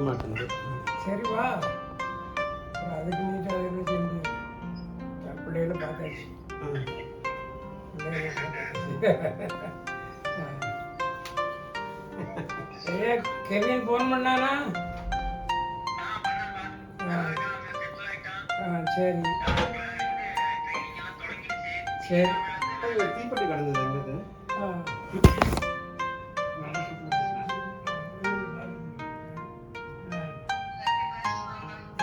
மாட்டேங்குது. சரி வா, அதுக்கு நீட்டாக அதுக்கு செஞ்சு பிள்ளைகளை பார்த்தாச்சு. ஐயா கெவின் ஃபோன் பண்ணானா? சரி சரி. தீப்பெட்டி கிடந்தது எங்களுக்கு.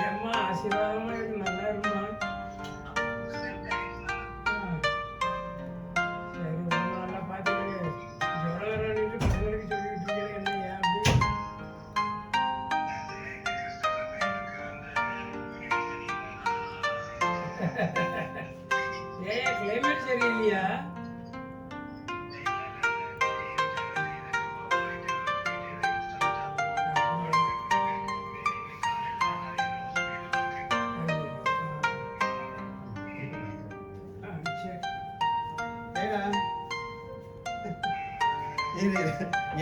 ஏம்மா ஆசீர்வாதமாக இருக்கு, நல்லா இருக்குமா? சரி, ரொம்ப நல்லா பார்த்துக்கிட்டு ஜுரம் வரணுன்ட்டு பசங்களுக்கு சொல்லிக்கிட்டு இருக்கிறேன். என்ன ஏன் அப்படி? ஏன் கிளைமேட் சரியில்லையா?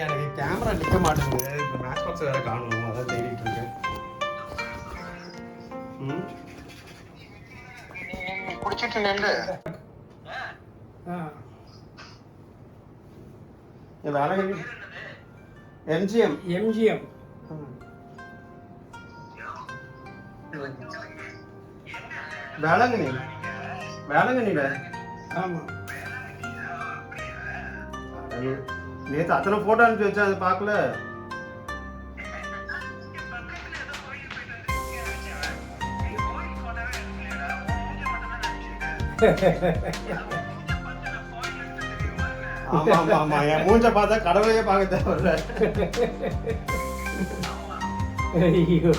எனக்கு கேமரா நிற்க மாட்டேங்குது. இப்போ மேட்ச் பாக்ஸ் வேற காணணும், அதான் தேடிட்டு இருக்கேன். குடிச்சிட்டு நின்று எம்ஜிஎம் எம்ஜிஎம் வேளங்கண்ணில. ஆமாம். நேற்று அத்தனை போட்டோ அனுப்பிச்சு வச்சேன், அதை பார்க்கல. ஆமா ஆமா ஆமா, என் மூஞ்ச பார்த்தா கடவுளையே பார்க்க தேவையில்ல. ஐயோ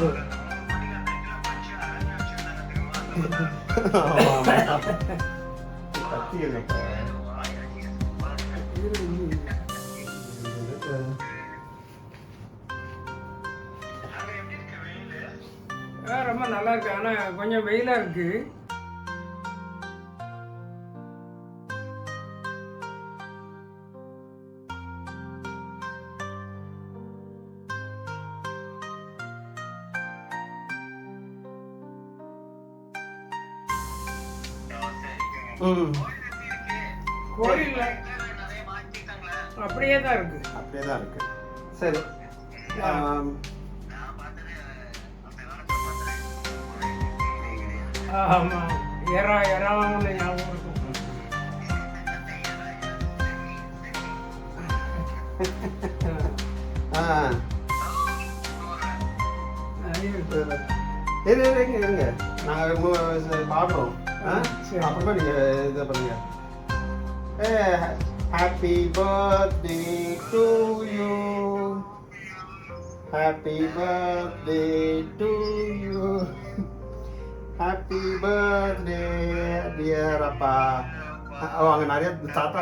ரொம்ப நல்லா இருக்கு. ஆனா கொஞ்சம் வெயிலா இருக்கு. கோயில்ல அப்படியே தான் இருக்கு. சரி. ஆமா, ஏறாமல ஞாபகம் இருக்கும். இருங்க, நாங்கள் பாடுறோம், அப்புறமா நீங்க இதை பண்ணுங்க. Happy birthday to you, happy birthday to you, happy birthday dear அப்பா. அங்கே நிறைய தாத்தா.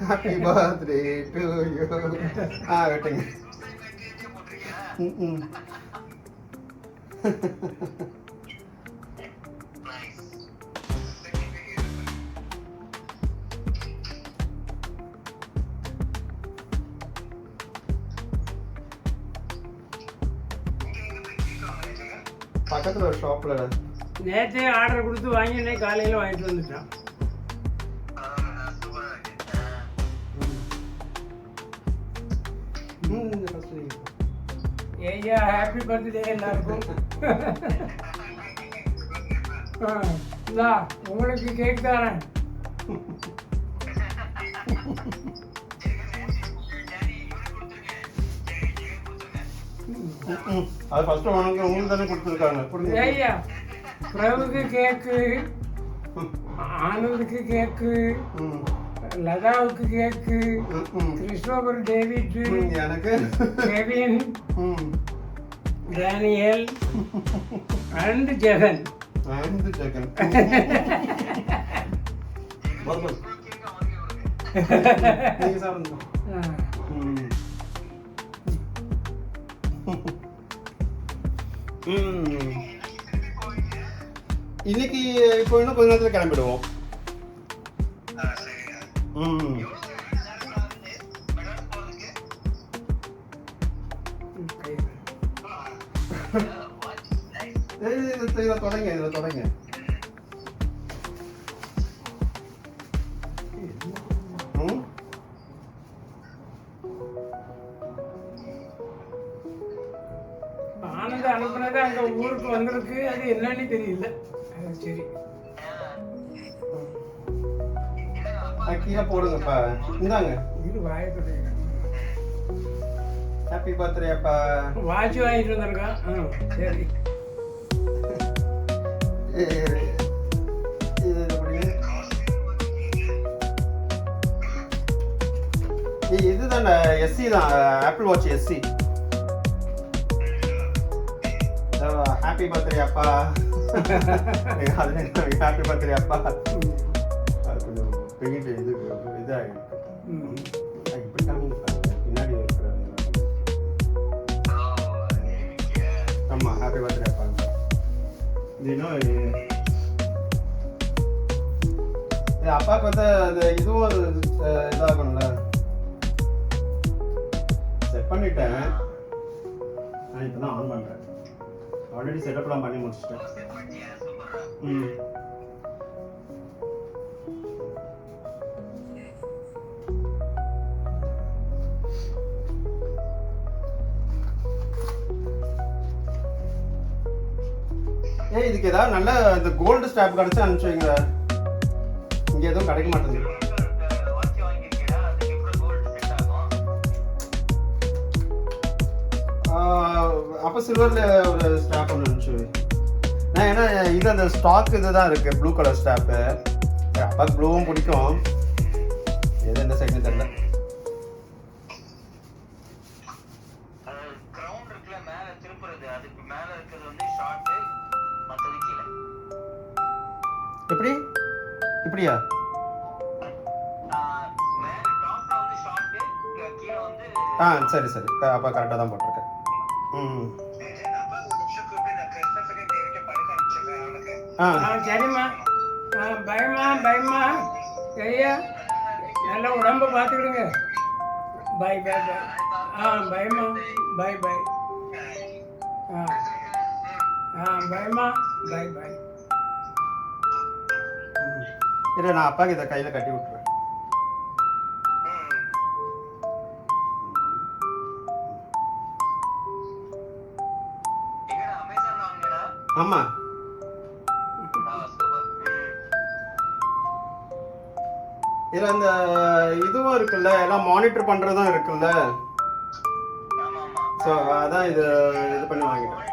Happy birthday to you. வெட்டுங்க. பக்கத்தில் ஒரு ஷாப்பில் நேற்றே ஆர்டர் கொடுத்து வாங்கி காலையில் வாங்கிட்டு வந்துட்டான். ஐயா ஹாப்பி பர்த்டே எல்லாருக்கும். உங்களுக்கு கேக் தரேன். அது ஃபர்ஸ்ட் உங்களுக்கு தானே கொடுத்துருக்காங்க. ஐயா பிரபுக்கு கேக்கு, ஆனந்துக்கு கேக்கு, லதாவுக்கு கேக்கு, கிறிஸ்டோபர் டேவிட், எனக்கு கெவின், டேனியல் அண்ட் ஜெகன். நீங்க சாப்பிடுங்க. இன்னைக்கு இப்போ இன்னும் கொஞ்ச நேரத்தில் கிளம்பிடுவோம். இதில் தொடங்க இதில் தொடங்க. ம் ஆனந்த அனுப்புனது அங்க ஊருக்கு வந்திருக்கு, அது என்னன்னு தெரியல. சரி கீழே போடுங்கப்பா. இந்தாங்க. இது வாயத்துடைய ஹாப்பி பர்த்டே அப்பா. வாட்ச் வாங்கிட்டு வந்திருக்கான். சரி இதுதான் எஸ்சி தான், Apple watch SE. Happy birthday அப்பா. ஹாப்பி பர்த்டே அப்பா. அது கொஞ்சம் பெயிண்ட் இது இதாகிடும். இப்படி பின்னாடி இருக்கிற ஆமாம் ஹாப்பி பர்த்டே அப்பா. இது இன்னும் அப்பாவுக்கு வந்து அந்த இதுவும் இதாகணும்ல. செட் பண்ணிட்டேன், நான் இப்போ தான் ஆன் பண்ணுறேன். ஆல்ரெடி செட்டப்லாம் பண்ணி முடிச்சிட்டேன். ம் இதுக்கு ஏதாவது நல்ல இந்த கோல்டு ஸ்டாப் கிடச்சி அனுப்பிச்சு வைங்க. இங்கே எதுவும் கிடைக்க மாட்டேங்குது. அப்போ சில்வரில் ஒரு ஸ்டாப் ஒன்று அனுப்பிச்சு வை. நான் ஏன்னா இது அந்த ஸ்டாக் இது தான் இருக்குது, ப்ளூ கலர் ஸ்டாப்பு. அப்பாவுக்கு ப்ளூவும் பிடிக்கும், எது எந்த சைடுன்னு தெரியல. எப்படி இப்படியா? சரி சரி, அப்போ கரெக்டாக தான் போட்டிருக்கேன். சரிம்மா. பயமா பயமா ஐயா, நல்ல உடம்ப பார்த்துக்கிடுங்க. பாய் பாய் பாய். பயமா பாய் பாய். பயமா பாய் பாய். இல்லை, நான் அப்பாவுக்கு இதை கையில் கட்டி விட்டுறேன். ஆமா, இதுல அந்த இதுவும் இருக்குல்ல, எல்லாம் மானிட்டர் பண்றதும் இருக்குல்ல. ஸோ அதான் இது பண்ணி வாங்கிட்டேன்.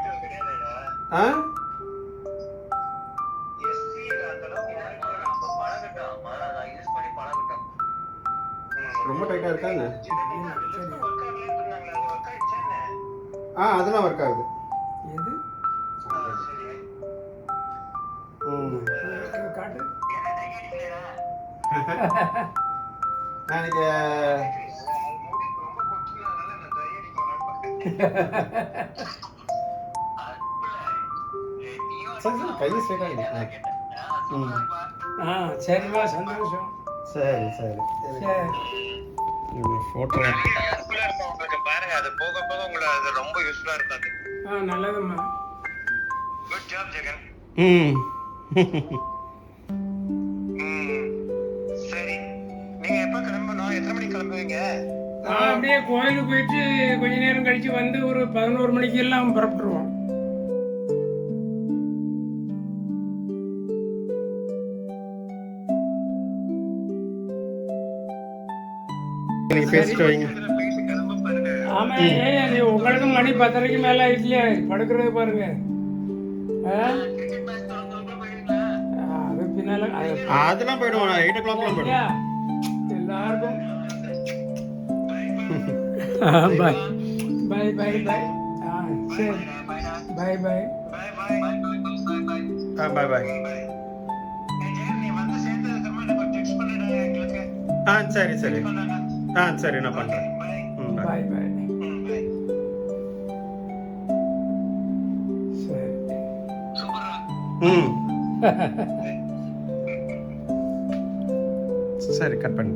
ரொம்ப டைட்டா இருக்காங்க. அதெல்லாம் ஒர்க் ஆகுது. எது காட்டு. எனக்கு கையில் ஸ்ட்ரைட்டாக. சரிம்மா, சந்தோஷம். சரி சரி சரி. ஃபோட்டோ பாருங்க, அது போக போக உங்களுக்கு அது ரொம்ப யூஸ்ஃபுல்லா இருக்காது. நல்லதும்மா. Good job Jagan. சரி, நீங்க எப்ப கிளம்பணும்? எத்தனை மணிக்கு கிளம்புவீங்க? அப்படியே கோயிலுக்கு போயிட்டு கொஞ்ச நேரம் கழிச்சு வந்து ஒரு 11 மணிக்கு எல்லாம் புறப்பட்டுருவோம். பேசிட்டு வைங்க. ஆமா, உங்களுக்கு மணி 10:30 மேல ஆயிடுச்சுல, படுக்கிறது பாருங்க. அது பின்னால அதெல்லாம் போயிடுவோம். 8 o'clock போயிடுவோம் எல்லாருக்கும். பாய் பாய் பாய் பாய். சரி, பாய் பாய் பாய் பாய். சரி சரி. சரி, நான் பண்றேன். பாய் பாய். சரி, கட் பண்ணு.